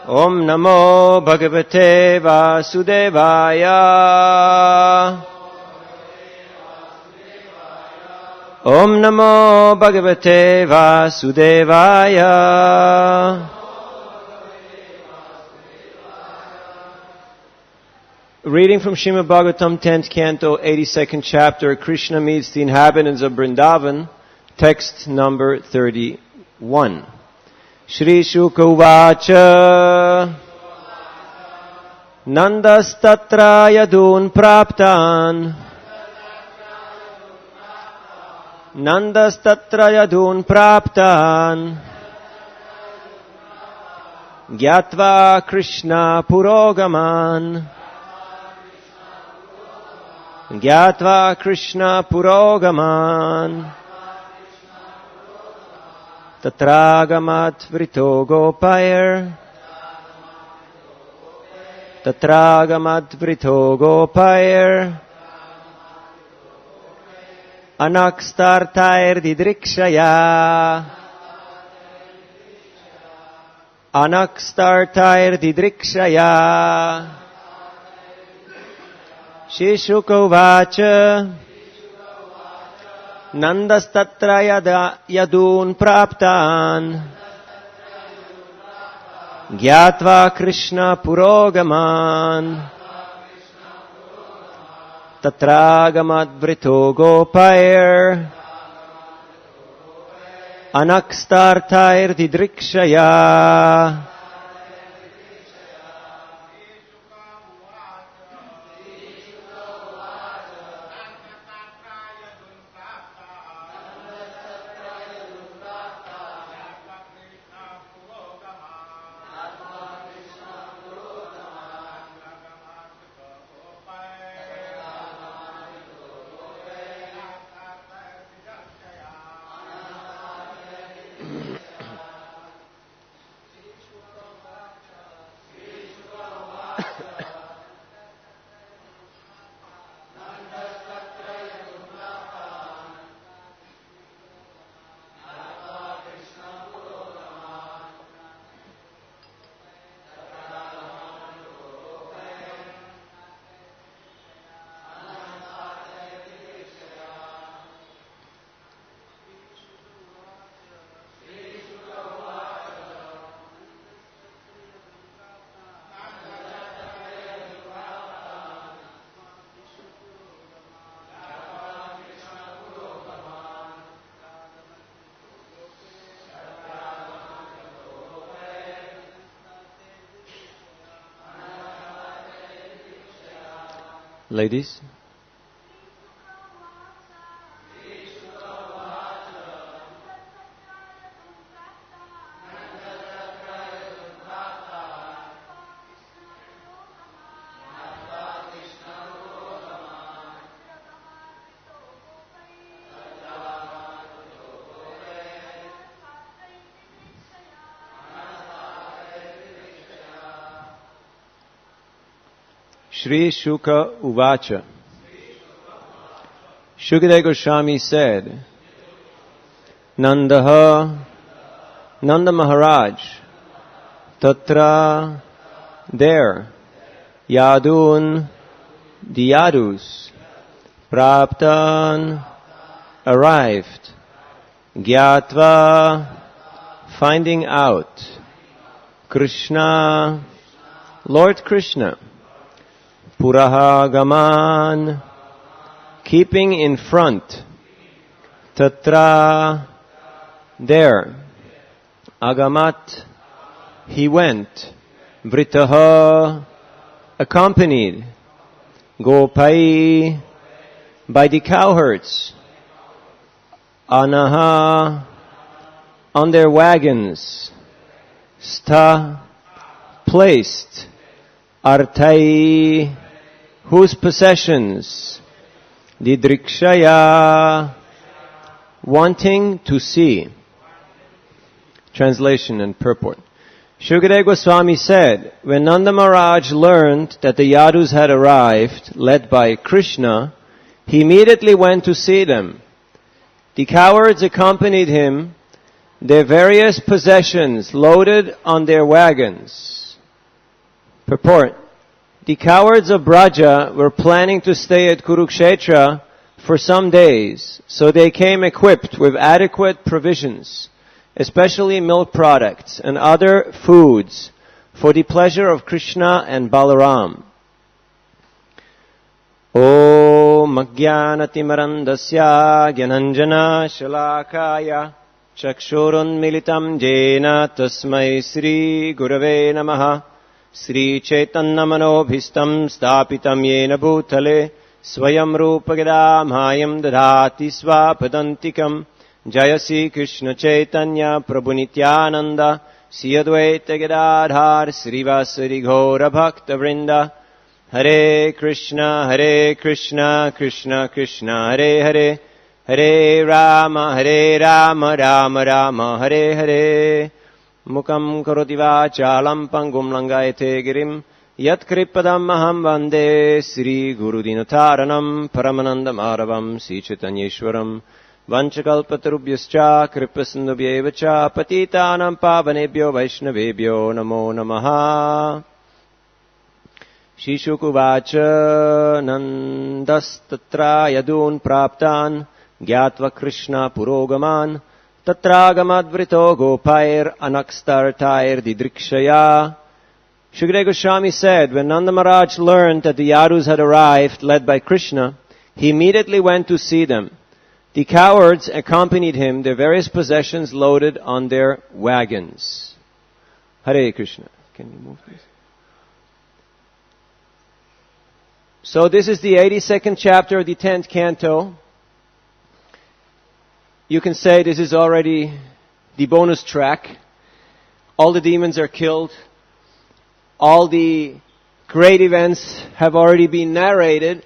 Om Namo Bhagavate Vasudevaya. Om Namo Bhagavate Vasudevaya. Reading from Srimad Bhagavatam, 10th Canto, 82nd Chapter, Krishna meets the inhabitants of Vrindavan, text number 31. Shri Shuka Uvacha Nandastatra Yadun Praptan Nandastatra Yadun Praptan Gyatva Krishna Purogaman Gyatva Krishna Purogaman Tatragamat Vrito Gopair Tatragamat Vrito Gopair Anakstartair Didrikshaya Anakstartair Didrikshaya Shishukovacha Nandastatra Yadun Praptan Gyatva Krishna Purogaman Tatragamat Vrito Gopair Anakstartair Didrikshaya Ladies. Shri Shuka Uvacha. Shukadeva Goswami said, Nanda Maharaj, Tatra, there, Yadun, the Yadus, Praptan, arrived, Gyatva, finding out, Krishna, Lord Krishna, Purahagaman, keeping in front, Tatra, there, Agamat, he went, Vritaha, accompanied, Gopai, by the cowherds, Anaha, on their wagons, Sta, placed, Artai, whose possessions, Didrikshaya, wanting to see. Translation and purport. Shukadeva Goswami said, when Nanda Maharaj learned that the Yadus had arrived, led by Krishna, he immediately went to see them. The cowards accompanied him, their various possessions loaded on their wagons. Purport. The cowards of Braja were planning to stay at Kurukshetra for some days, so they came equipped with adequate provisions, especially milk products and other foods, for the pleasure of Krishna and Balaram. Om Ajnanatimarandasya Gyananjana Shalakaya Chakshurunmilitam Jena Tasmai Sri Gurave Namaha Sri Chaitanya Manobhistam Stapitam Yena Bhutale Swayam Rupa Gadamhayam Dadhati Swapadantikam Jayasi Krishna Chaitanya Prabhu Nityananda Sri Advaita Gadadhar Srivasari Ghora Bhakta Vrinda Hare Krishna Krishna Krishna Hare Hare Hare Rama Rama Rama Hare Hare Mukam karoti vachalam pangum langayate girim Yat kripadam aham vande Sri Guru Dinataranam Paramananda Maravam Sri Chaitanyeshwaram Vanchakalpatarubhyascha Kripasindubhyevacha Patitanam Pavanebhyo Vaishnavebhyo Namo Namaha Shishukuvacha Nandastatra Yadun Praptan Gyatva Krishna Purogaman Tatragamadvrito Gopair Anakstartair Didrikshaya. Shukadeva Goswami said, when Nanda Maharaj learned that the Yadus had arrived, led by Krishna, he immediately went to see them. The cowards accompanied him, their various possessions loaded on their wagons. Hare Krishna. Can you move this? So this is the 82nd chapter of the 10th canto. You can say this is already the bonus track. All the demons are killed. All the great events have already been narrated.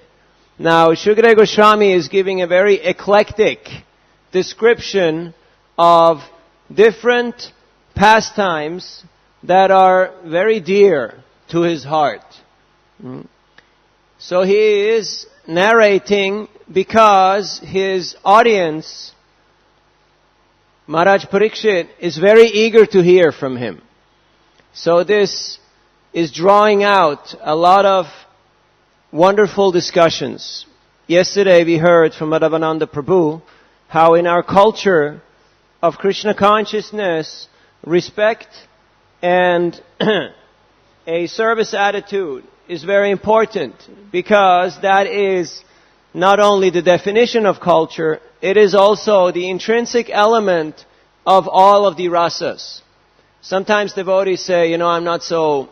Now, Shukadeva Goswami is giving a very eclectic description of different pastimes that are very dear to his heart. So he is narrating because his audience, Maharaj Parikshit, is very eager to hear from him. So this is drawing out a lot of wonderful discussions. Yesterday we heard from Madhavananda Prabhu how in our culture of Krishna consciousness, respect and a service attitude is very important, because that is not only the definition of culture, it is also the intrinsic element of all of the rasas. Sometimes devotees say, I'm not so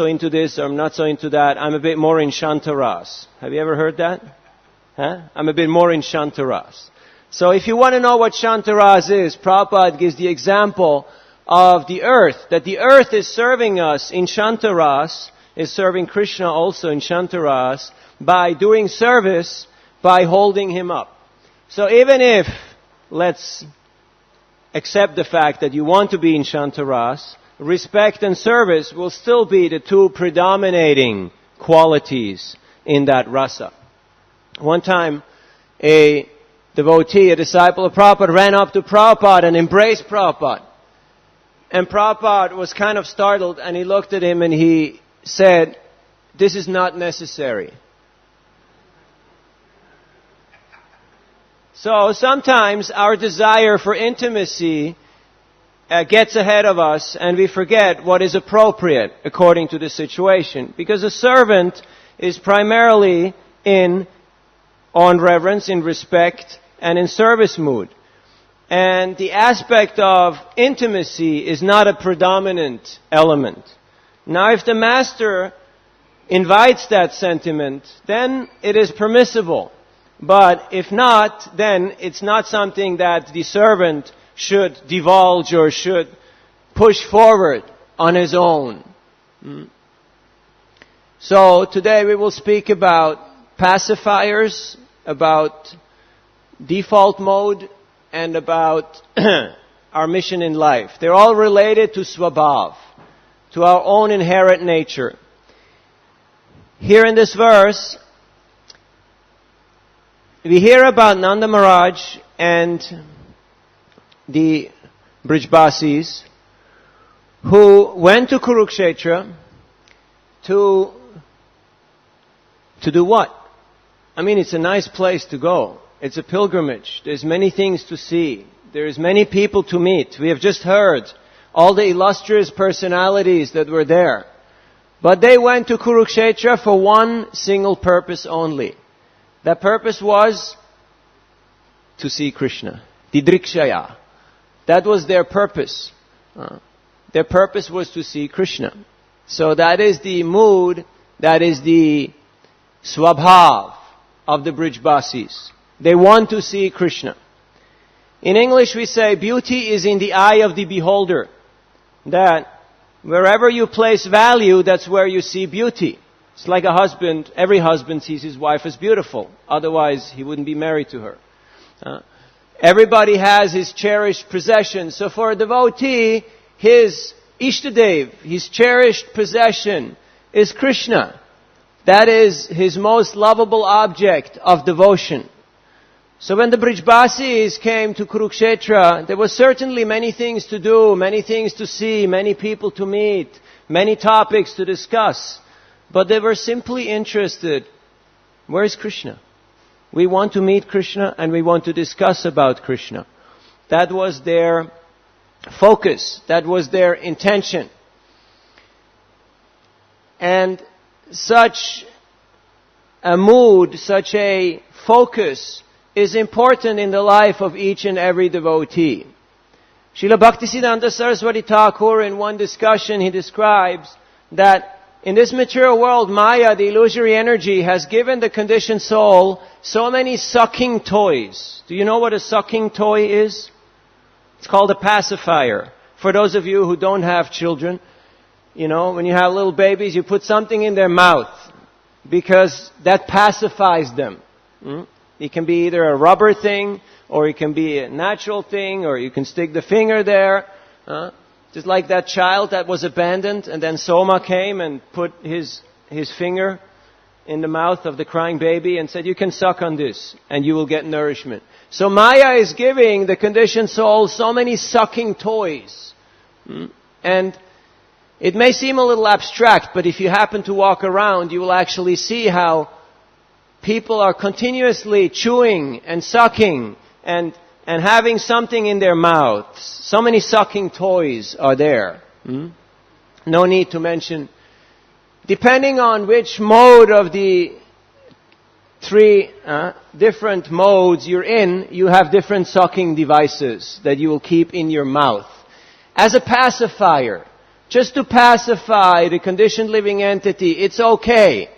into this, or I'm not so into that. I'm a bit more in Shantaras. Have you ever heard that? I'm a bit more in Shantaras. So if you want to know what Shantaras is, Prabhupada gives the example of the earth, that the earth is serving us in Shantaras, is serving Krishna also in Shantaras, by doing service, by holding him up. So even if, let's accept the fact that you want to be in Shantaras, respect and service will still be the two predominating qualities in that rasa. One time, a devotee, a disciple of Prabhupada, ran up to Prabhupada and embraced Prabhupada. And Prabhupada was kind of startled, and he looked at him and he said, "This is not necessary." So sometimes our desire for intimacy gets ahead of us, and we forget what is appropriate according to the situation. Because a servant is primarily on reverence, in respect, and in service mood. And the aspect of intimacy is not a predominant element. Now, if the master invites that sentiment, then it is permissible. But if not, then it's not something that the servant should divulge or should push forward on his own. So today we will speak about pacifiers, about default mode, and about our mission in life. They're all related to Swabhav, to our own inherent nature. Here in this verse, we hear about Nanda Maharaj and the Brijbasis who went to Kurukshetra to do what? I mean, it's a nice place to go. It's a pilgrimage. There's many things to see. There's many people to meet. We have just heard all the illustrious personalities that were there. But they went to Kurukshetra for one single purpose only. That purpose was to see Krishna. Didrikshaya. That was their purpose. Their purpose was to see Krishna. So that is the mood, that is the swabhav of the Brijbasis. They want to see Krishna. In English we say beauty is in the eye of the beholder. That wherever you place value, that's where you see beauty. It's like a husband. Every husband sees his wife as beautiful. Otherwise, he wouldn't be married to her. Everybody has his cherished possession. So for a devotee, his Ishtadev, his cherished possession, is Krishna. That is his most lovable object of devotion. So when the Brijbasis came to Kurukshetra, there were certainly many things to do, many things to see, many people to meet, many topics to discuss. But they were simply interested, where is Krishna? We want to meet Krishna and we want to discuss about Krishna. That was their focus. That was their intention. And such a mood, such a focus is important in the life of each and every devotee. Srila Bhaktisiddhanta Saraswati Thakur, in one discussion, he describes that in this material world, Maya, the illusory energy, has given the conditioned soul so many sucking toys. Do you know what a sucking toy is? It's called a pacifier. For those of you who don't have children, when you have little babies, you put something in their mouth because that pacifies them. It can be either a rubber thing, or it can be a natural thing, or you can stick the finger there. Just like that child that was abandoned, and then Soma came and put his finger in the mouth of the crying baby and said, you can suck on this and you will get nourishment. So Maya is giving the conditioned soul so many sucking toys. And it may seem a little abstract, but if you happen to walk around, you will actually see how people are continuously chewing and sucking and having something in their mouths. So many sucking toys are there. No need to mention. Depending on which mode of the three different modes you're in, you have different sucking devices that you will keep in your mouth. As a pacifier, just to pacify the conditioned living entity, it's okay.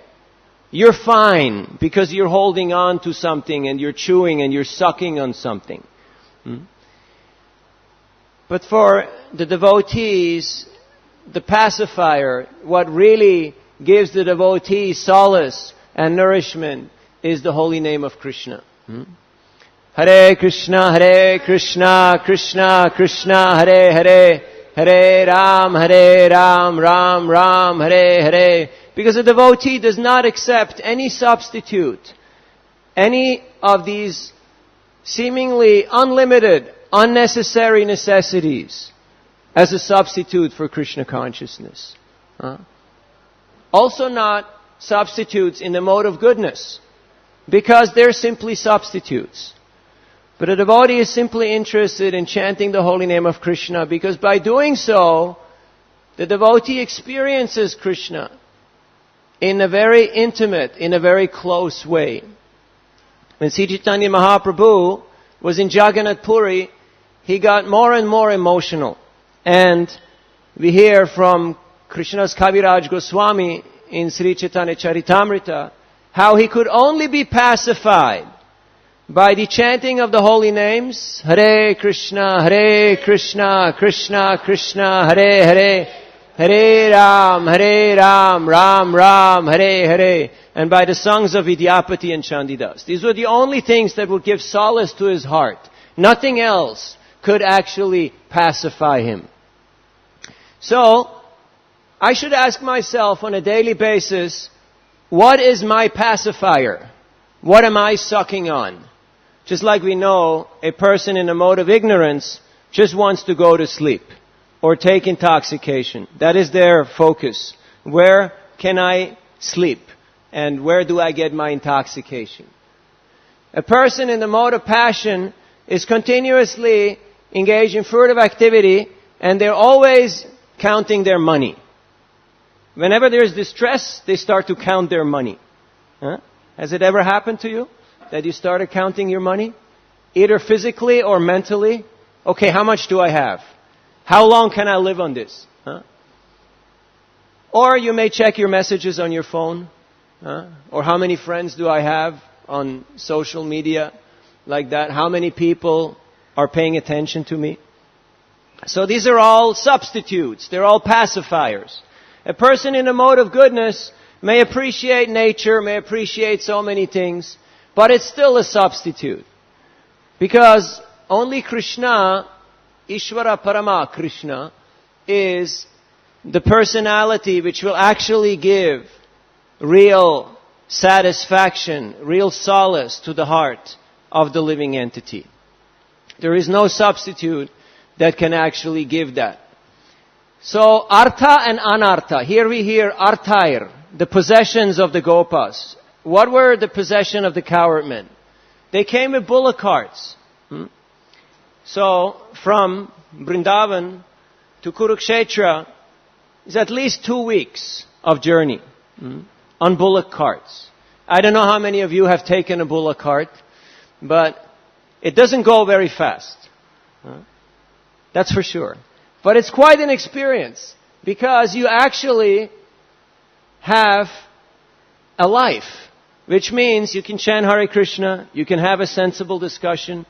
You're fine because you're holding on to something and you're chewing and you're sucking on something. But for the devotees, the pacifier, what really gives the devotee solace and nourishment is the holy name of Krishna. Hare Krishna, Krishna Krishna, Hare Hare, Hare Ram, Ram Ram, Hare Hare. Because a devotee does not accept any substitute, any of these seemingly unlimited, unnecessary necessities as a substitute for Krishna consciousness. Also not substitutes in the mode of goodness, because they're simply substitutes. But a devotee is simply interested in chanting the holy name of Krishna, because by doing so, the devotee experiences Krishna in a very intimate, in a very close way. When Sri Chaitanya Mahaprabhu was in Jagannath Puri, he got more and more emotional. And we hear from Krishna's Kaviraj Goswami in Sri Chaitanya Charitamrita how he could only be pacified by the chanting of the holy names, Hare Krishna, Krishna Krishna, Hare Hare, Hare Ram, Ram Ram, Hare Hare, and by the songs of Vidyapati and Chandidas. These were the only things that would give solace to his heart. Nothing else could actually pacify him. So, I should ask myself on a daily basis, what is my pacifier? What am I sucking on? Just like we know, a person in a mode of ignorance just wants to go to sleep or take intoxication. That is their focus. Where can I sleep? And where do I get my intoxication? A person in the mode of passion is continuously engaged in furtive activity, and they're always counting their money. Whenever there's distress, they start to count their money. Huh? Has it ever happened to you that you started counting your money? Either physically or mentally? Okay, how much do I have? How long can I live on this? Huh? Or you may check your messages on your phone. Or how many friends do I have on social media like that? How many people are paying attention to me? So these are all substitutes. They're all pacifiers. A person in a mode of goodness may appreciate nature, may appreciate so many things, but it's still a substitute. Because only Krishna, Ishvara Parama Krishna, is the personality which will actually give real satisfaction, real solace to the heart of the living entity. There is no substitute that can actually give that. So, Artha and Anartha. Here we hear Arthair, the possessions of the Gopas. What were the possession of the cowherd men? They came with bullock carts. So, from Vrindavan to Kurukshetra is at least 2 weeks of journey on bullock carts. I don't know how many of you have taken a bullock cart, but it doesn't go very fast. That's for sure. But it's quite an experience because you actually have a life, which means you can chant Hare Krishna, you can have a sensible discussion,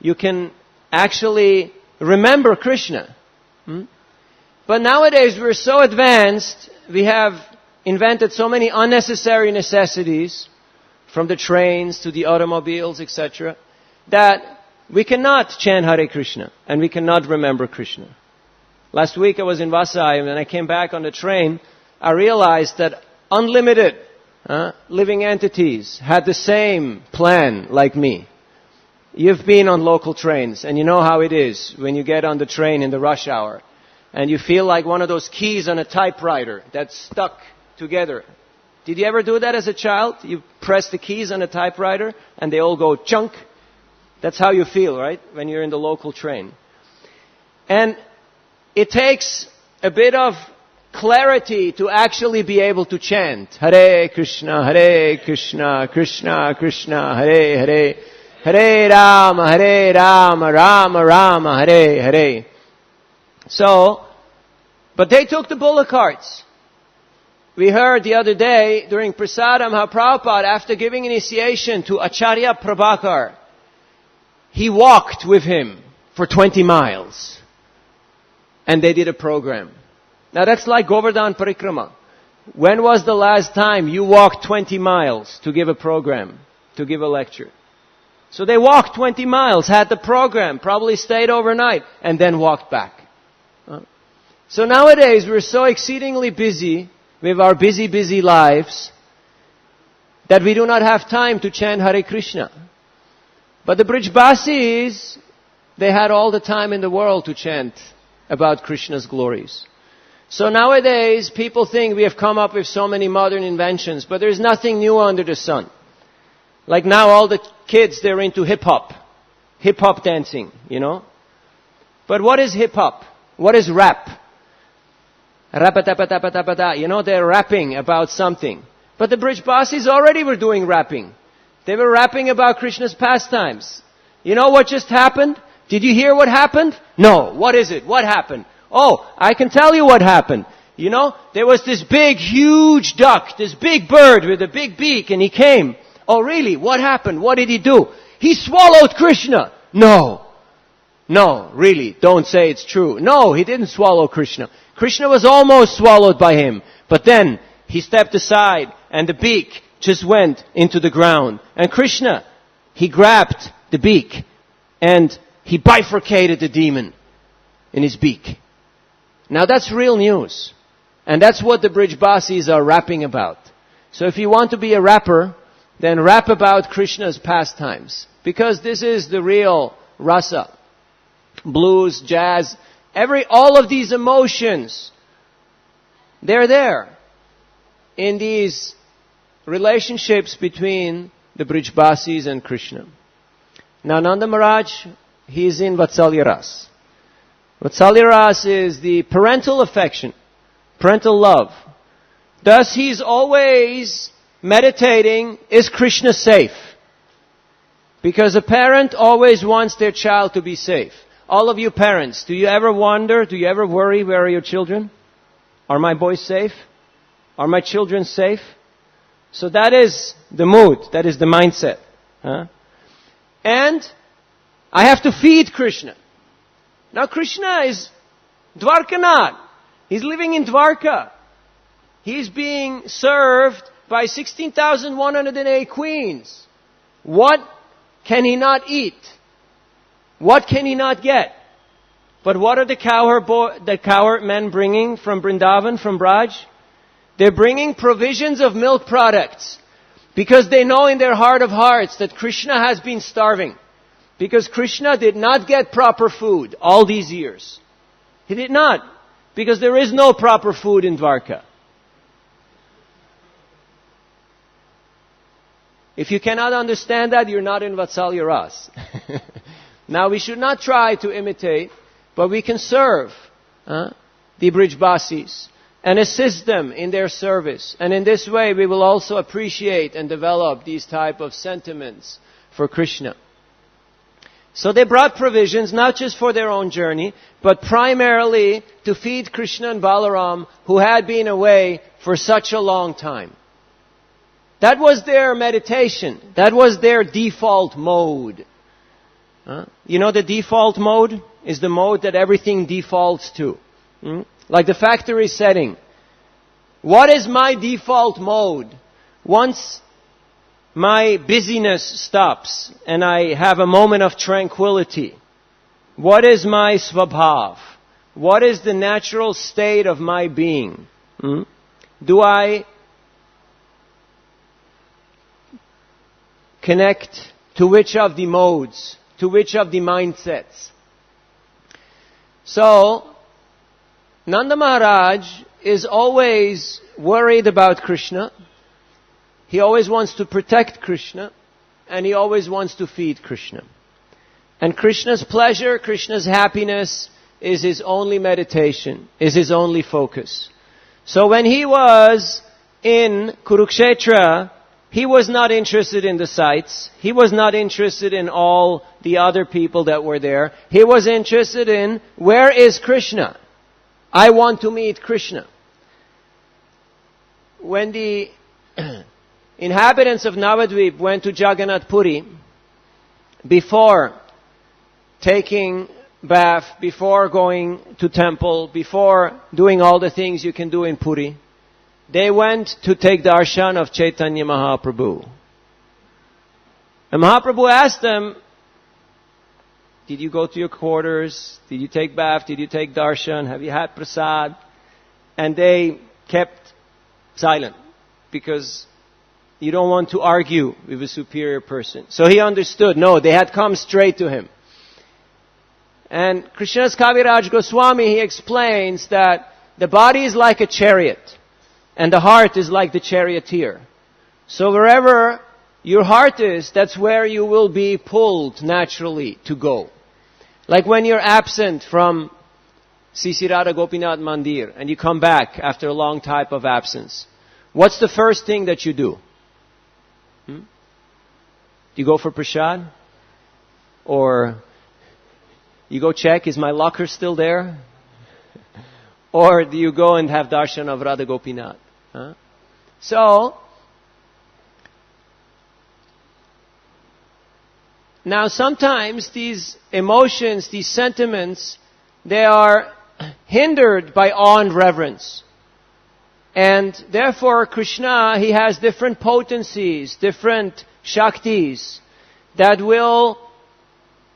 you can actually remember Krishna. But nowadays we're so advanced, we have invented so many unnecessary necessities, from the trains to the automobiles, etc., that we cannot chant Hare Krishna and we cannot remember Krishna. Last week I was in Vasai, and when I came back on the train, I realized that unlimited living entities had the same plan like me. You've been on local trains, and you know how it is when you get on the train in the rush hour, and you feel like one of those keys on a typewriter that's stuck together. Did you ever do that as a child? You press the keys on a typewriter, and they all go chunk. That's how you feel, right? When you're in the local train. And it takes a bit of clarity to actually be able to chant Hare Krishna, Krishna Krishna, Hare Hare, Hare Rama, Rama Rama, Hare Hare. So, but they took the bullock carts. We heard the other day during Prasadam how Prabhupada, after giving initiation to Acharya Prabhakar, he walked with him for 20 miles. And they did a program. Now that's like Govardhan Parikrama. When was the last time you walked 20 miles to give a program, to give a lecture? So they walked 20 miles, had the program, probably stayed overnight, and then walked back. So nowadays we're so exceedingly busy with our busy lives that we do not have time to chant Hare Krishna. But the Brijbasis, they had all the time in the world to chant about Krishna's glories. So nowadays, people think we have come up with so many modern inventions, but there's nothing new under the sun. Like now all the kids, they're into hip-hop dancing, you know. But what is hip-hop? What is rap? Rap-a-tapa-tapa-tapa-ta. You know, they're rapping about something. But the Brijbasis already were doing rapping. They were rapping about Krishna's pastimes. You know what just happened? Did you hear what happened? No. What is it? What happened? Oh, I can tell you what happened. You know, there was this big, huge duck, this big bird with a big beak, and he came. Oh, really? What happened? What did he do? He swallowed Krishna. No, really, don't say it's true. No, he didn't swallow Krishna. Krishna was almost swallowed by him. But then, he stepped aside, and the beak just went into the ground. And Krishna, he grabbed the beak, and he bifurcated the demon in his beak. Now that's real news. And that's what the Brijbasis are rapping about. So if you want to be a rapper, then rap about Krishna's pastimes. Because this is the real rasa. Blues, jazz, all of these emotions, they're there. in these relationships between the Brijbasis and Krishna. Now Nanda Maharaj, he is in Vatsalya Ras. Vatsalya Ras is the parental affection, parental love. Thus he's always meditating, is Krishna safe? Because a parent always wants their child to be safe. All of you parents, do you ever wonder, do you ever worry, where are your children? Are my boys safe? Are my children safe? So that is the mood, that is the mindset. And I have to feed Krishna. Now Krishna is Dwarkanath. He's living in Dwarka. He's being served by 16,108 queens. What can he not eat? What can he not get? But what are the cowherd men bringing from Vrindavan, from Braj? They're bringing provisions of milk products. Because they know in their heart of hearts that Krishna has been starving. Because Krishna did not get proper food all these years. He did not. Because there is no proper food in Dwarka. If you cannot understand that, you're not in Vatsalya Ras. Now we should not try to imitate, but we can serve the Brijbasis and assist them in their service. And in this way we will also appreciate and develop these type of sentiments for Krishna. So they brought provisions not just for their own journey, but primarily to feed Krishna and Balaram, who had been away for such a long time. That was their meditation. That was their default mode. You know the default mode is the mode that everything defaults to. Like the factory setting. What is my default mode? Once my busyness stops and I have a moment of tranquility, what is my svabhav? What is the natural state of my being? Do I connect to which of the modes? To which of the mindsets? So, Nanda Maharaj is always worried about Krishna. He always wants to protect Krishna. And he always wants to feed Krishna. And Krishna's pleasure, Krishna's happiness is his only meditation, is his only focus. So when he was in Kurukshetra, he was not interested in the sights. He was not interested in all the other people that were there. He was interested in, where is Krishna? I want to meet Krishna. When the inhabitants of Navadvip went to Jagannath Puri, before taking bath, before going to temple, before doing all the things you can do in Puri, they went to take darshan of Chaitanya Mahaprabhu. And Mahaprabhu asked them, did you go to your quarters? Did you take bath? Did you take darshan? Have you had prasad? And they kept silent because you don't want to argue with a superior person. So he understood. No, they had come straight to him. And Krishnadas Kaviraj Goswami, he explains that the body is like a chariot. And the heart is like the charioteer. So wherever your heart is, that's where you will be pulled naturally to go. Like when you're absent from Sisi Radha Gopinath Mandir and you come back after a long time of absence. What's the first thing that you do? Do you go for prasad? Or you go check, is my locker still there? Or do you go and have darshan of Radha Gopinath? So, now sometimes these emotions, these sentiments, they are hindered by awe and reverence. And therefore Krishna, he has different potencies, different shaktis that will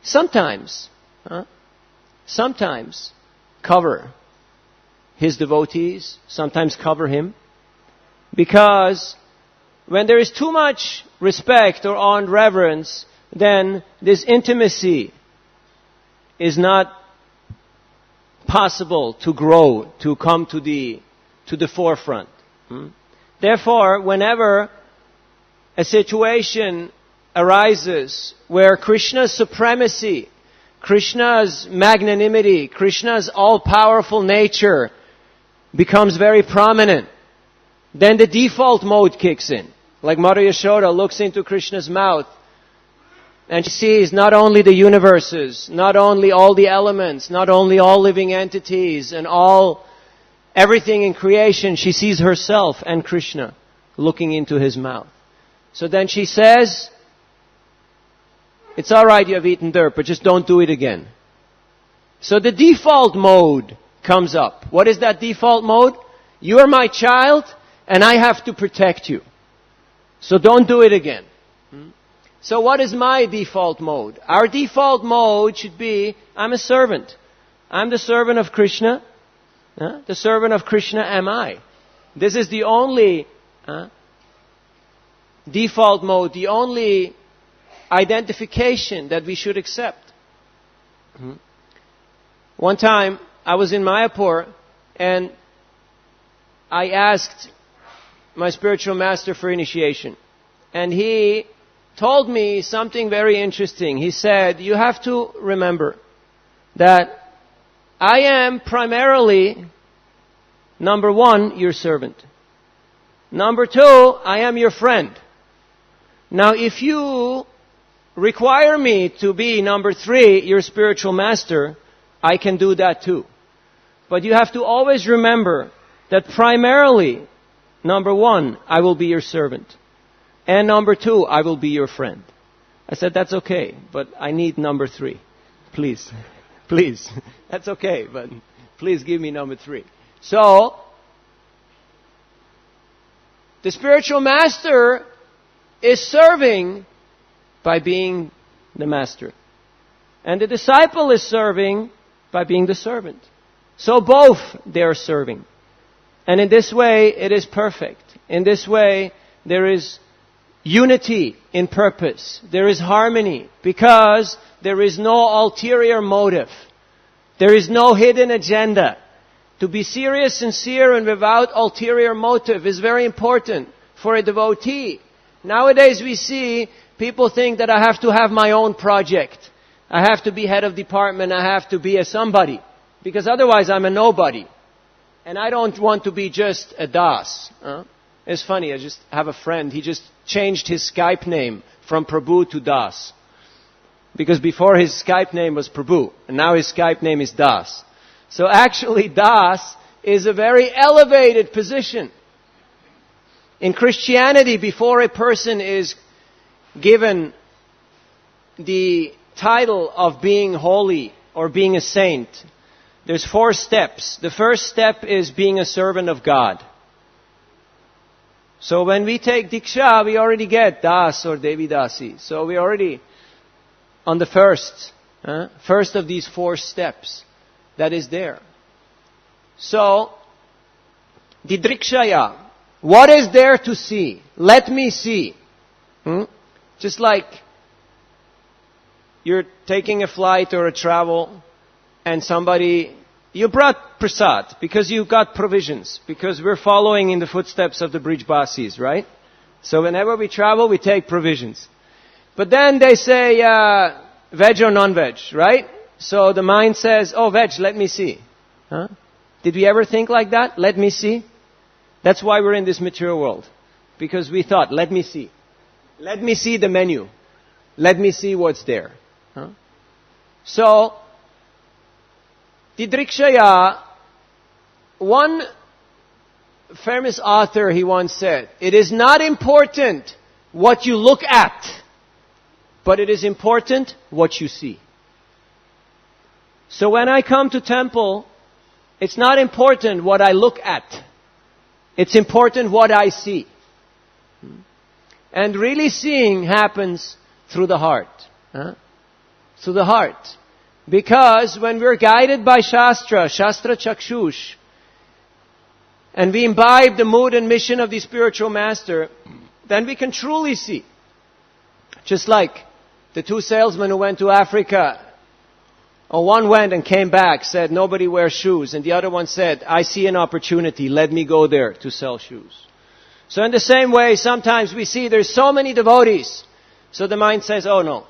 sometimes cover his devotees, sometimes cover him. Because when there is too much respect or awe and reverence, then this intimacy is not possible to grow, to come to the forefront. Therefore, whenever a situation arises where Krishna's supremacy, Krishna's magnanimity, Krishna's all-powerful nature becomes very prominent, then the default mode kicks in. Like Mother Yashoda looks into Krishna's mouth and she sees not only the universes, not only all the elements, not only all living entities and everything in creation, she sees herself and Krishna looking into his mouth. So then she says, it's alright you have eaten dirt, but just don't do it again. So the default mode comes up. What is that default mode? You are my child and I have to protect you. So don't do it again. So what is my default mode? Our default mode should be, I'm a servant. I'm the servant of Krishna. The servant of Krishna am I. This is the only default mode, the only identification that we should accept. One time, I was in Mayapur and I asked my spiritual master for initiation. And he told me something very interesting. He said, you have to remember that I am primarily, number one, your servant. Number two, I am your friend. Now, if you require me to be, number three, your spiritual master, I can do that too. But you have to always remember that primarily, number one, I will be your servant. And number two, I will be your friend. I said, that's okay, but I need number three. Please. Please. That's okay, but please give me number three. So, the spiritual master is serving by being the master. And the disciple is serving by being the servant. So both they are serving. And in this way, it is perfect. In this way, there is unity in purpose. There is harmony because there is no ulterior motive. There is no hidden agenda. To be serious, sincere, and without ulterior motive is very important for a devotee. Nowadays we see people think that I have to have my own project. I have to be head of department. I have to be a somebody. Because otherwise I'm a nobody. And I don't want to be just a das. It's funny, I just have a friend. He just changed his Skype name from Prabhu to Das. Because before his Skype name was Prabhu. And now his Skype name is Das. So actually Das is a very elevated position. In Christianity, before a person is given the title of being holy or being a saint, there's 4 steps. The first step is being a servant of God. So when we take Diksha, we already get Das or Devi Dasi. So we already on the first of these 4 steps that is there. So, Didrikshaya, what is there to see? Let me see. Just like you're taking a flight or a travel and you brought prasad because you got provisions, because we're following in the footsteps of the Brijbasis, right? So whenever we travel, we take provisions. But then they say, veg or non-veg, right? So the mind says, oh, veg, let me see. Did we ever think like that? Let me see. That's why we're in this material world. Because we thought, let me see. Let me see the menu. Let me see what's there. So, Didrikshaya, one famous author, he once said, it is not important what you look at, but it is important what you see. So when I come to temple, it's not important what I look at. It's important what I see. And really seeing happens through the heart. Through the heart. Because when we're guided by Shastra Chakshush, and we imbibe the mood and mission of the spiritual master, then we can truly see. Just like the 2 salesmen who went to Africa. One went and came back, said, nobody wears shoes. And the other one said, I see an opportunity, let me go there to sell shoes. So in the same way, sometimes we see there's so many devotees. So the mind says, oh no,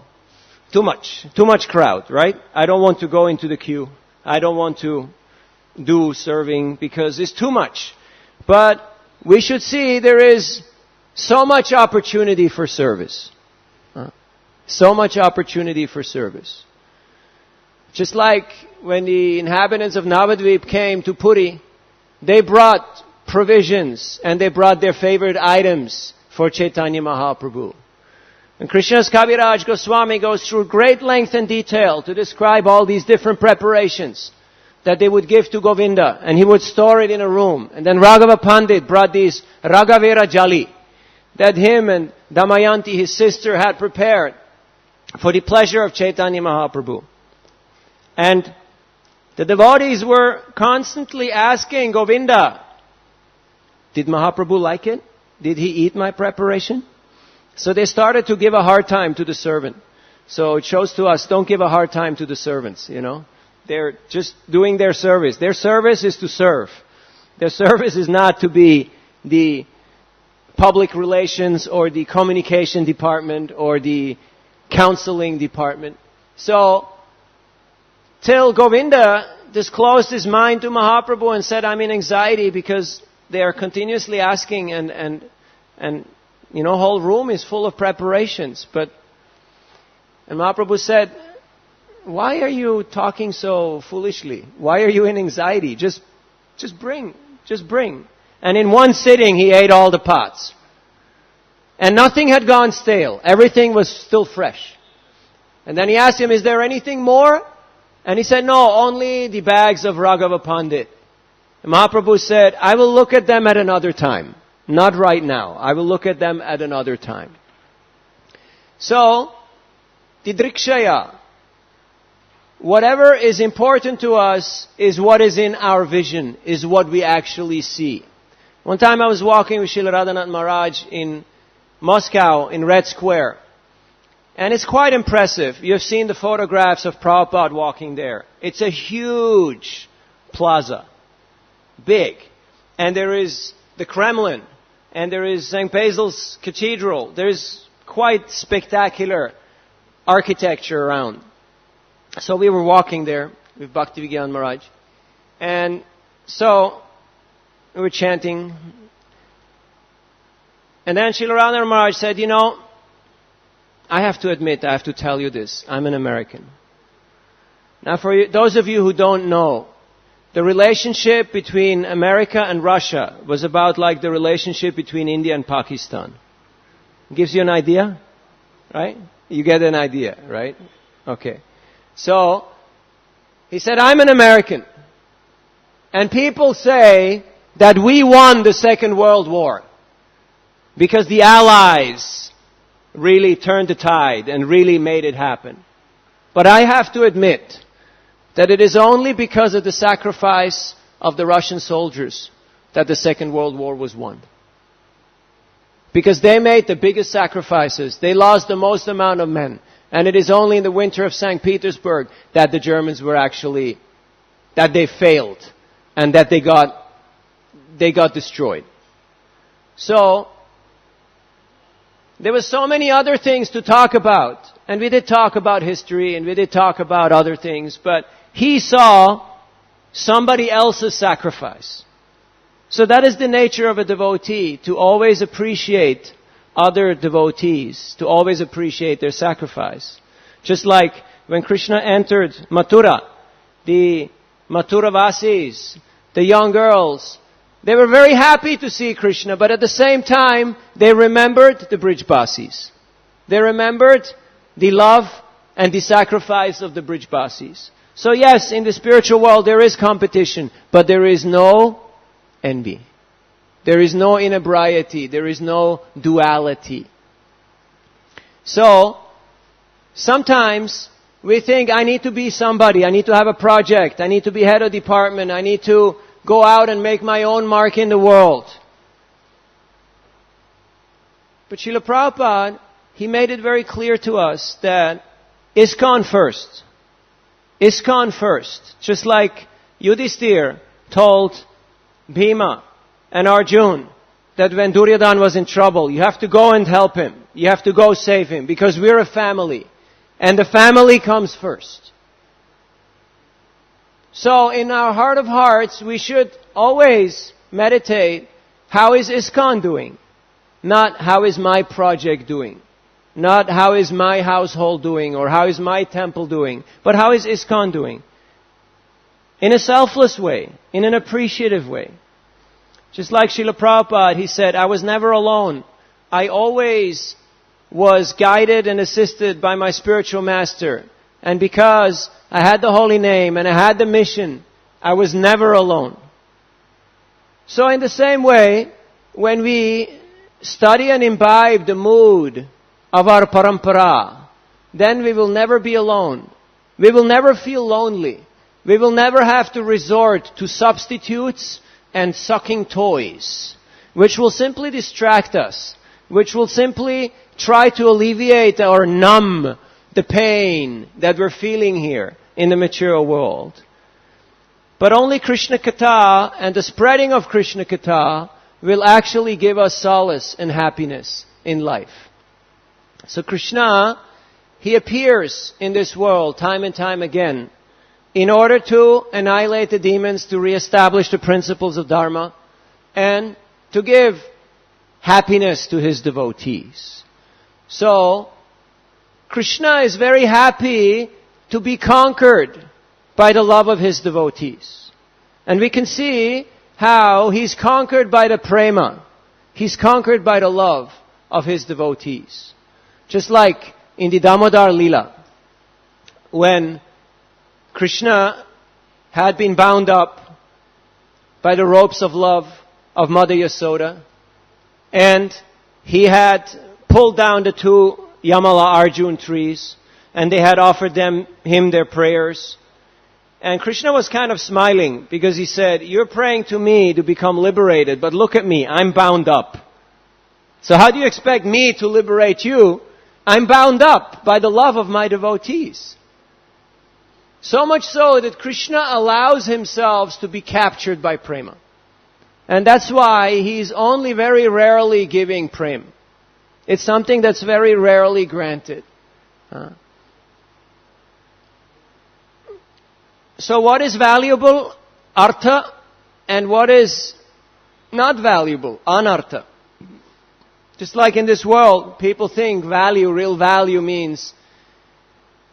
too much crowd, right? I don't want to go into the queue. I don't want to do serving because it's too much. But we should see there is so much opportunity for service. So much opportunity for service. Just like when the inhabitants of Navadvip came to Puri, they brought provisions and they brought their favorite items for Chaitanya Mahaprabhu. And Krishna's Kaviraj Goswami goes through great length and detail to describe all these different preparations that they would give to Govinda, and he would store it in a room. And then Raghava Pandit brought these Raghavera Jali that him and Damayanti, his sister, had prepared for the pleasure of Chaitanya Mahaprabhu. And the devotees were constantly asking Govinda, did Mahaprabhu like it? Did he eat my preparation? So they started to give a hard time to the servant. So it shows to us, don't give a hard time to the servants, They're just doing their service. Their service is to serve. Their service is not to be the public relations or the communication department or the counseling department. So, till Govinda disclosed his mind to Mahaprabhu and said, I'm in anxiety because they are continuously asking and whole room is full of preparations. And Mahaprabhu said, why are you talking so foolishly? Why are you in anxiety? Just bring. And in one sitting, he ate all the pots. And nothing had gone stale. Everything was still fresh. And then he asked him, is there anything more? And he said, no, only the bags of Raghava Pandit. And Mahaprabhu said, I will look at them at another time. Not right now. I will look at them at another time. So, Didrikshaya, whatever is important to us is what is in our vision, is what we actually see. One time I was walking with Srila Radhanath Maharaj in Moscow, in Red Square. And it's quite impressive. You've seen the photographs of Prabhupada walking there. It's a huge plaza. Big. And there is the Kremlin. And there is St. Basil's Cathedral. There's quite spectacular architecture around. So we were walking there with Bhaktivigyan Maharaj. And so we were chanting. And then Srila Radha Maharaj said, I have to admit, I have to tell you this. I'm an American. Now for those of you who don't know, the relationship between America and Russia was about like the relationship between India and Pakistan. Gives you an idea? Right? You get an idea, right? Okay. So, he said, I'm an American. And people say that we won the Second World War because the Allies really turned the tide and really made it happen. But I have to admit that it is only because of the sacrifice of the Russian soldiers that the Second World War was won. Because they made the biggest sacrifices. They lost the most amount of men. And it is only in the winter of St. Petersburg that the Germans were that they failed and that they got destroyed. So, there were so many other things to talk about. And we did talk about history and we did talk about other things. But he saw somebody else's sacrifice. So that is the nature of a devotee, to always appreciate other devotees, to always appreciate their sacrifice. Just like when Krishna entered Mathura, the Mathuravasis, the young girls, they were very happy to see Krishna, but at the same time, they remembered the Brijbasis. They remembered the love and the sacrifice of the Brijbasis. So yes, in the spiritual world there is competition, but there is no envy. There is no inebriety. There is no duality. So, sometimes we think, I need to be somebody. I need to have a project. I need to be head of department. I need to go out and make my own mark in the world. But Srila Prabhupada, he made it very clear to us that ISKCON first. ISKCON first. Just like Yudhishthir told Bhima and Arjun that when Duryodhana was in trouble, you have to go and help him. You have to go save him because we're a family. And the family comes first. So in our heart of hearts, we should always meditate, how is ISKCON doing? Not how is my project doing? Not how is my household doing or how is my temple doing? But how is ISKCON doing? In a selfless way, in an appreciative way. Just like Srila Prabhupada, he said, I was never alone. I always was guided and assisted by my spiritual master. And because I had the holy name and I had the mission, I was never alone. So in the same way, when we study and imbibe the mood of our parampara, then we will never be alone. We will never feel lonely. We will never have to resort to substitutes and sucking toys, which will simply distract us, which will simply try to alleviate or numb the pain that we're feeling here in the material world. But only Krishna Katha and the spreading of Krishna Katha will actually give us solace and happiness in life. So Krishna, he appears in this world time and time again in order to annihilate the demons, to reestablish the principles of Dharma, and to give happiness to his devotees. So, Krishna is very happy to be conquered by the love of his devotees. And we can see how he's conquered by the prema. He's conquered by the love of his devotees. Just like in the Damodar Lila, when Krishna had been bound up by the ropes of love of Mother Yasoda, and he had pulled down the two Yamala Arjun trees, and they had offered him their prayers. And Krishna was kind of smiling because he said, you're praying to me to become liberated, but look at me, I'm bound up. So how do you expect me to liberate you? I'm bound up by the love of my devotees. So much so that Krishna allows himself to be captured by prema. And that's why he's only very rarely giving prema. It's something that's very rarely granted. So what is valuable? Artha. And what is not valuable? Anartha. Just like in this world, people think real value means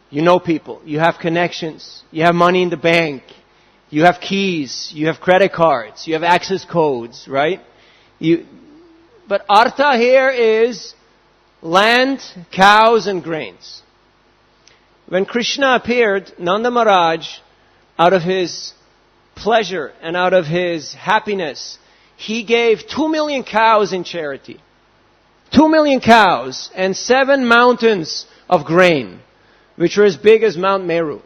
you know people, you have connections, you have money in the bank, you have keys, you have credit cards, you have access codes, right? But artha here is land, cows and grains. When Krishna appeared, Nanda Maharaj, out of his pleasure and out of his happiness, he gave 2 million cows in charity. 2 million cows and 7 mountains of grain, which were as big as Mount Meru.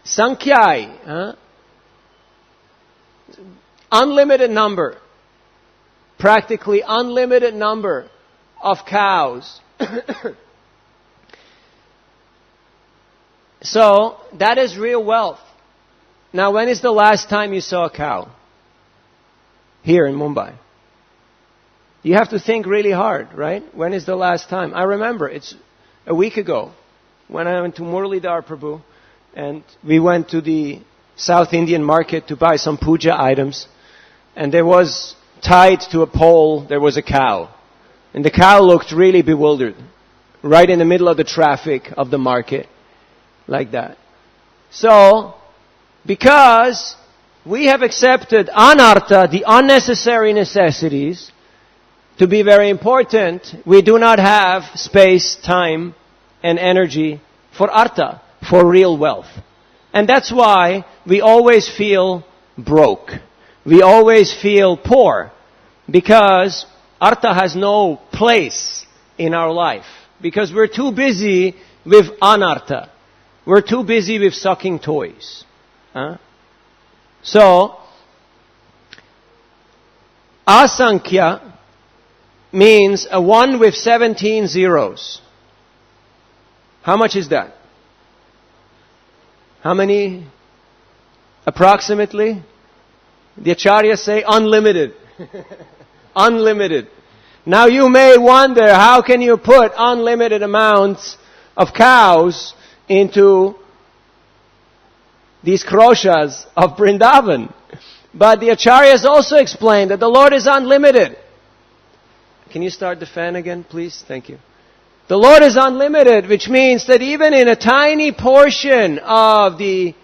Sankhya, unlimited number, practically unlimited number of cows. So, that is real wealth. Now, when is the last time you saw a cow? Here in Mumbai. You have to think really hard, right? When is the last time? I remember, it's a week ago, when I went to Nirad Prabhu, and we went to the South Indian market to buy some puja items, and there was, tied to a pole, there was a cow. And the cow looked really bewildered, right in the middle of the traffic of the market, like that. So, because we have accepted anartha, the unnecessary necessities, to be very important, we do not have space, time, and energy for artha, for real wealth. And that's why we always feel broke. We always feel poor, because artha has no place in our life. Because we're too busy with anartha. We're too busy with sucking toys. So, asankhya means a 1 with 17 zeros. How much is that? How many? Approximately? The acharyas say unlimited. Unlimited. Now you may wonder, how can you put unlimited amounts of cows into these kroshas of Vrindavan? But the acharyas also explain that the Lord is unlimited. Can you start the fan again, please? Thank you. The Lord is unlimited, which means that even in a tiny portion of the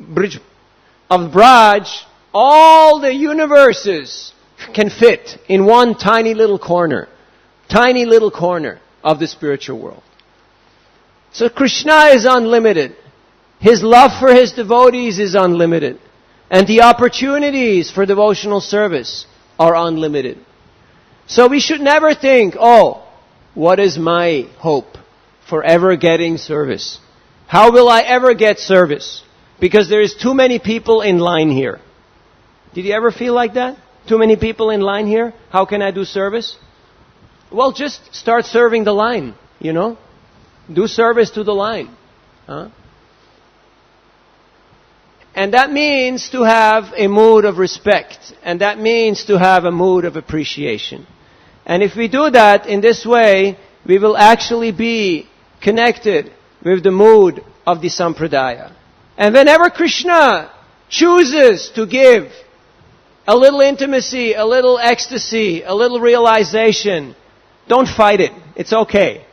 bridge of Braj, all the universes can fit in one tiny little corner of the spiritual world. So Krishna is unlimited. His love for His devotees is unlimited. And the opportunities for devotional service are unlimited. So we should never think, oh, what is my hope for ever getting service? How will I ever get service? Because there is too many people in line here. Did you ever feel like that? Too many people in line here? How can I do service? Well, just start serving the line, Do service to the line. And that means to have a mood of respect. And that means to have a mood of appreciation. And if we do that in this way, we will actually be connected with the mood of the Sampradaya. And whenever Krishna chooses to give a little intimacy, a little ecstasy, a little realization, don't fight it. It's okay.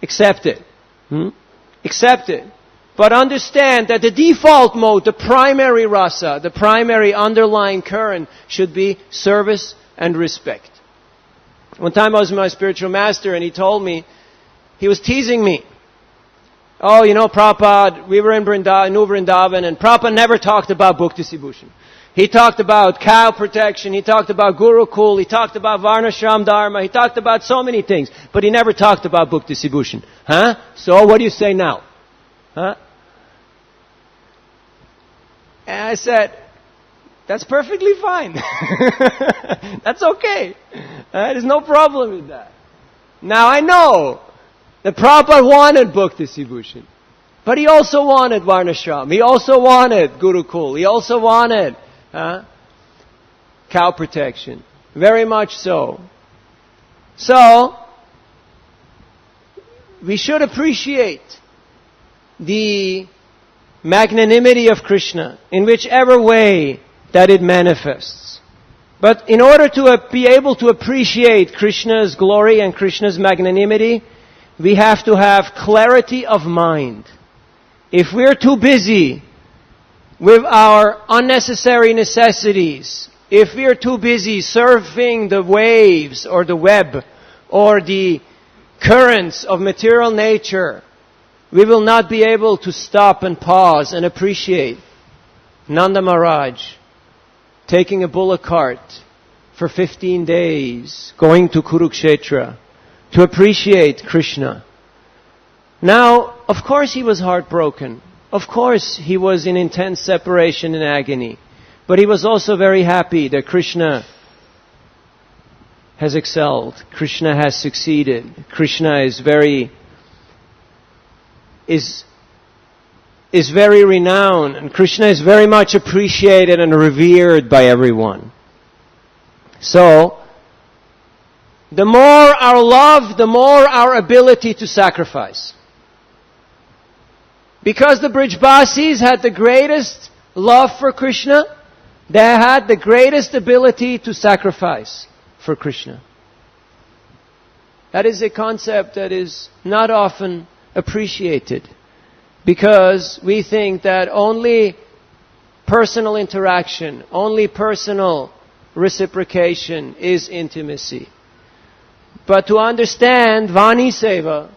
Accept it. Accept it. But understand that the default mode, the primary rasa, the primary underlying current should be service and respect. One time I was with my spiritual master and he told me, he was teasing me. Oh, Prabhupada, we were in New Vrindavan, and Prabhupada never talked about Bhukti Sibhushan. He talked about cow protection, he talked about Gurukul, he talked about Varnashram Dharma, he talked about so many things, but he never talked about Bhukti Sibhushan. So what do you say now? And I said, that's perfectly fine. That's okay. There's no problem with that. Now I know that Prabhupada wanted Bhukti Sibhushan, but he also wanted Varnashram, he also wanted Gurukul, he also wanted cow protection. Very much so. So, we should appreciate the magnanimity of Krishna in whichever way that it manifests. But in order to be able to appreciate Krishna's glory and Krishna's magnanimity, we have to have clarity of mind. If we're too busy with our unnecessary necessities, if we're too busy surfing the waves or the web or the currents of material nature, we will not be able to stop and pause and appreciate Nanda Maharaj taking a bullock cart for 15 days, going to Kurukshetra to appreciate Krishna. Now, of course he was heartbroken. Of course he was in intense separation and agony. But he was also very happy that Krishna has excelled. Krishna has succeeded. Krishna is very renowned, and Krishna is very much appreciated and revered by everyone. So, the more our love, the more our ability to sacrifice. Because the Brijbasis had the greatest love for Krishna, they had the greatest ability to sacrifice for Krishna. That is a concept that is not often appreciated, because we think that only personal interaction, only personal reciprocation is intimacy. But to understand Vani Seva,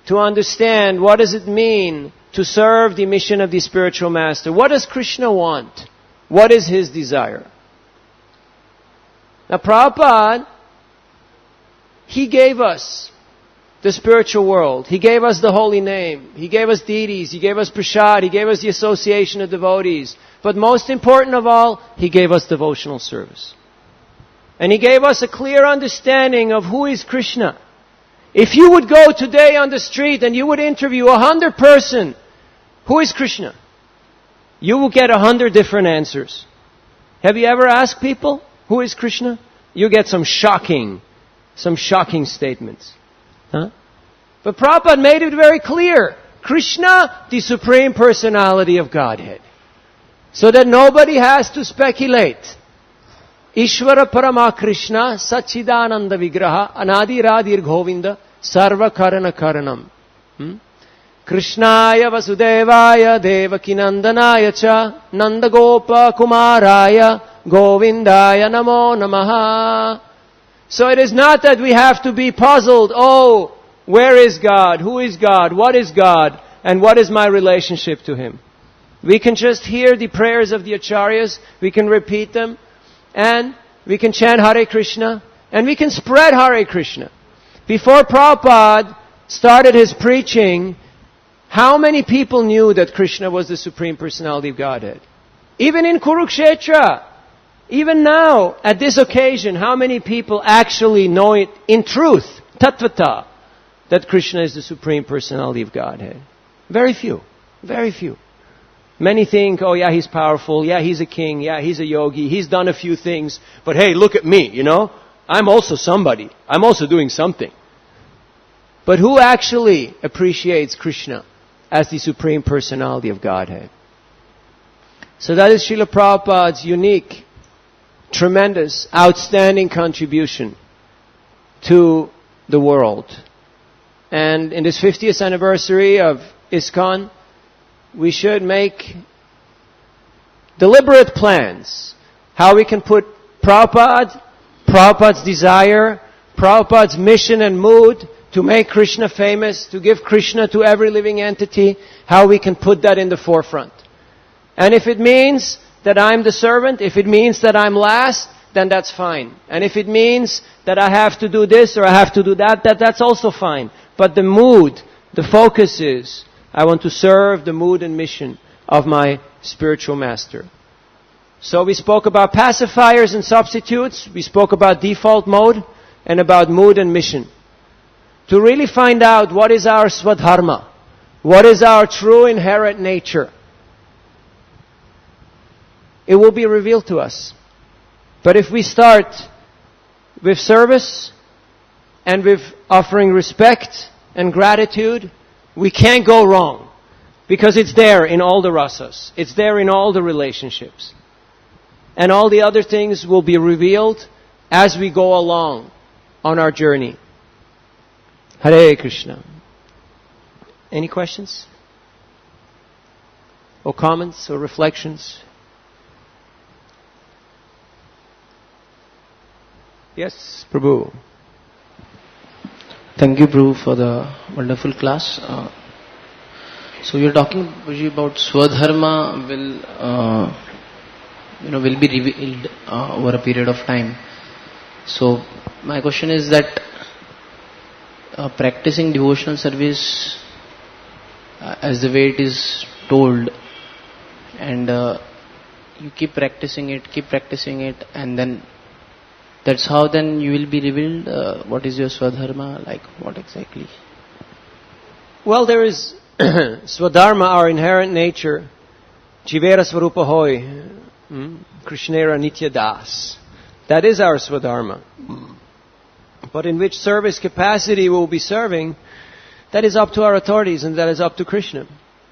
to understand what does it mean to serve the mission of the spiritual master, what does Krishna want? What is his desire? Now Prabhupada, he gave us the spiritual world. He gave us the holy name. He gave us deities. He gave us prasad. He gave us the association of devotees. But most important of all, he gave us devotional service. And he gave us a clear understanding of who is Krishna. If you would go today on the street and you would interview 100 persons, who is Krishna? you will get 100 different answers. Have you ever asked people, who is Krishna? You get some shocking statements. Huh? But Prabhupada made it very clear. Krishna, the Supreme Personality of Godhead. So that nobody has to speculate. Ishvara Parama Krishna, Sachidananda Vigraha, Anadiradir Govinda, Sarva Karana Karanam. Krishnaya Vasudevaya Devakinandanaya Cha, Nandagopa Kumaraya, Govindaya Namo Namaha. So it is not that we have to be puzzled, oh, where is God? Who is God? What is God? And what is my relationship to Him? We can just hear the prayers of the Acharyas, we can repeat them, and we can chant Hare Krishna, and we can spread Hare Krishna. Before Prabhupada started his preaching, how many people knew that Krishna was the Supreme Personality of Godhead? Even in Kurukshetra, even now, at this occasion, how many people actually know it in truth, tattvata, that Krishna is the Supreme Personality of Godhead? Very few. Very few. Many think, oh yeah, he's powerful, yeah, he's a king, yeah, he's a yogi, he's done a few things, but hey, look at me, you know? I'm also somebody. I'm also doing something. But who actually appreciates Krishna as the Supreme Personality of Godhead? So that is Srila Prabhupada's unique, tremendous, outstanding contribution to the world. And in this 50th anniversary of ISKCON, we should make deliberate plans how we can put Prabhupada's desire, Prabhupada's mission and mood to make Krishna famous, to give Krishna to every living entity, how we can put that in the forefront. And if it means that I'm the servant, if it means that I'm last, then that's fine. And if it means that I have to do this or I have to do that, that's also fine. But the mood, the focus is, I want to serve the mood and mission of my spiritual master. So we spoke about pacifiers and substitutes. We spoke about default mode and about mood and mission. To really find out what is our swadharma, what is our true inherent nature, it will be revealed to us. But if we start with service and with offering respect and gratitude, we can't go wrong, because it's there in all the rasas. It's there in all the relationships. And all the other things will be revealed as we go along on our journey. Hare Krishna. Any questions? Or comments or reflections? Yes, Prabhu. Thank you, Prabhu, for the wonderful class. So you're talking about Swadharma will be revealed over a period of time. So my question is that practicing devotional service as the way it is told, and you keep practicing it, and then that's how then you will be revealed. What is your Swadharma? Like what exactly? Well, there is Swadharma, our inherent nature. Jivera Svarupa Hoy, Krishnera Nitya Das. That is our Swadharma. But in which service capacity we will be serving, that is up to our authorities and that is up to Krishna.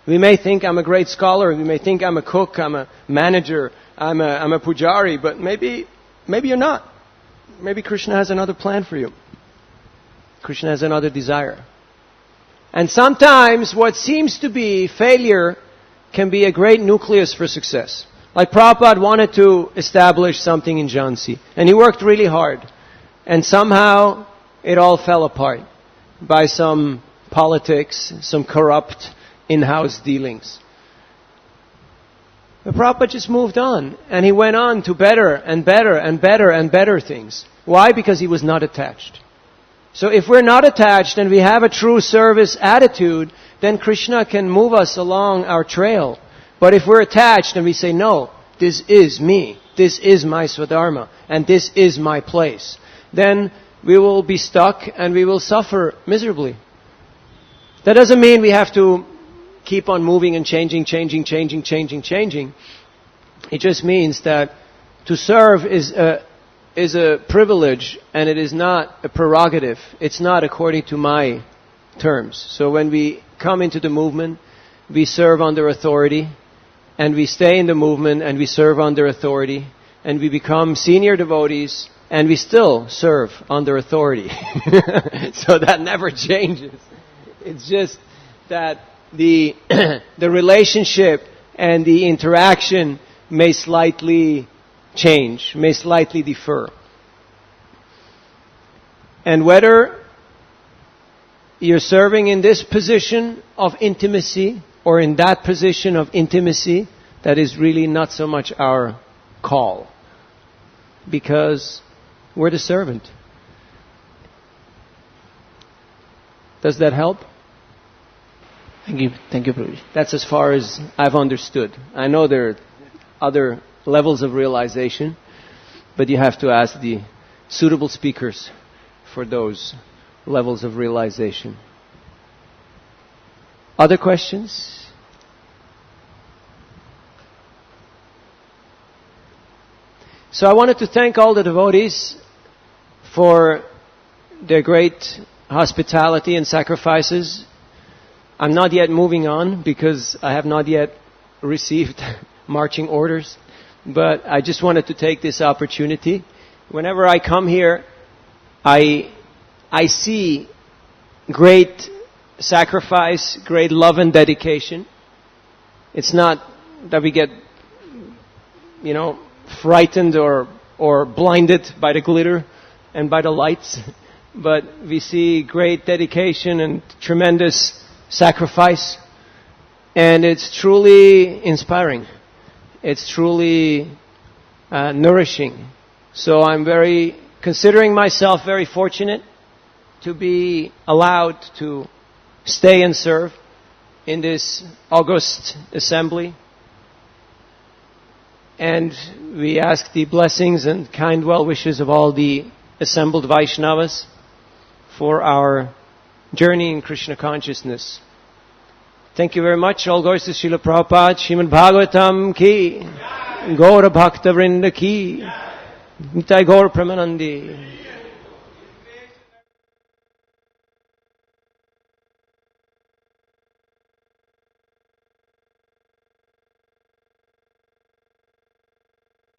We may think I'm a great scholar, we may think I'm a cook, I'm a manager, I'm a pujari, but maybe you're not. Maybe Krishna has another plan for you. Krishna has another desire. And sometimes what seems to be failure can be a great nucleus for success. Like Prabhupada wanted to establish something in Jhansi, and he worked really hard. And somehow it all fell apart by some politics, some corrupt in-house dealings. But Prabhupada just moved on, and he went on to better and better and better and better things. Why? Because he was not attached. So if we're not attached and we have a true service attitude, then Krishna can move us along our trail. But if we're attached and we say, no, this is me, this is my Swadharma, and this is my place, then we will be stuck and we will suffer miserably. That doesn't mean we have to keep on moving and changing. It just means that to serve is a privilege, and it is not a prerogative. It's not according to my terms. So when we come into the movement, we serve under authority, and we stay in the movement, and we serve under authority, and we become senior devotees, and we still serve under authority. So that never changes. It's just that the relationship and the interaction may slightly change, may slightly differ. And whether you're serving in this position of intimacy or in that position of intimacy, that is really not so much our call. Because we're the servant. Does that help? Thank you, Prabhuji. That's as far as I've understood. I know there are other levels of realization, but you have to ask the suitable speakers for those levels of realization. Other questions? So I wanted to thank all the devotees for their great hospitality and sacrifices. I'm not yet moving on because I have not yet received marching orders. But I just wanted to take this opportunity. Whenever I come here, I see great sacrifice, great love and dedication. It's not that we get, frightened or blinded by the glitter and by the lights, but we see great dedication and tremendous sacrifice, and it's truly inspiring. It's truly nourishing. So I'm considering myself very fortunate to be allowed to stay and serve in this august assembly. And we ask the blessings and kind well wishes of all the assembled Vaishnavas for our journey in Krishna consciousness. Thank you very much. All glories to Srila Prabhupada, Srimad Bhagavatam ki, Gaura Bhakta Vrinda ki, Nitai Gaur Pramanandi.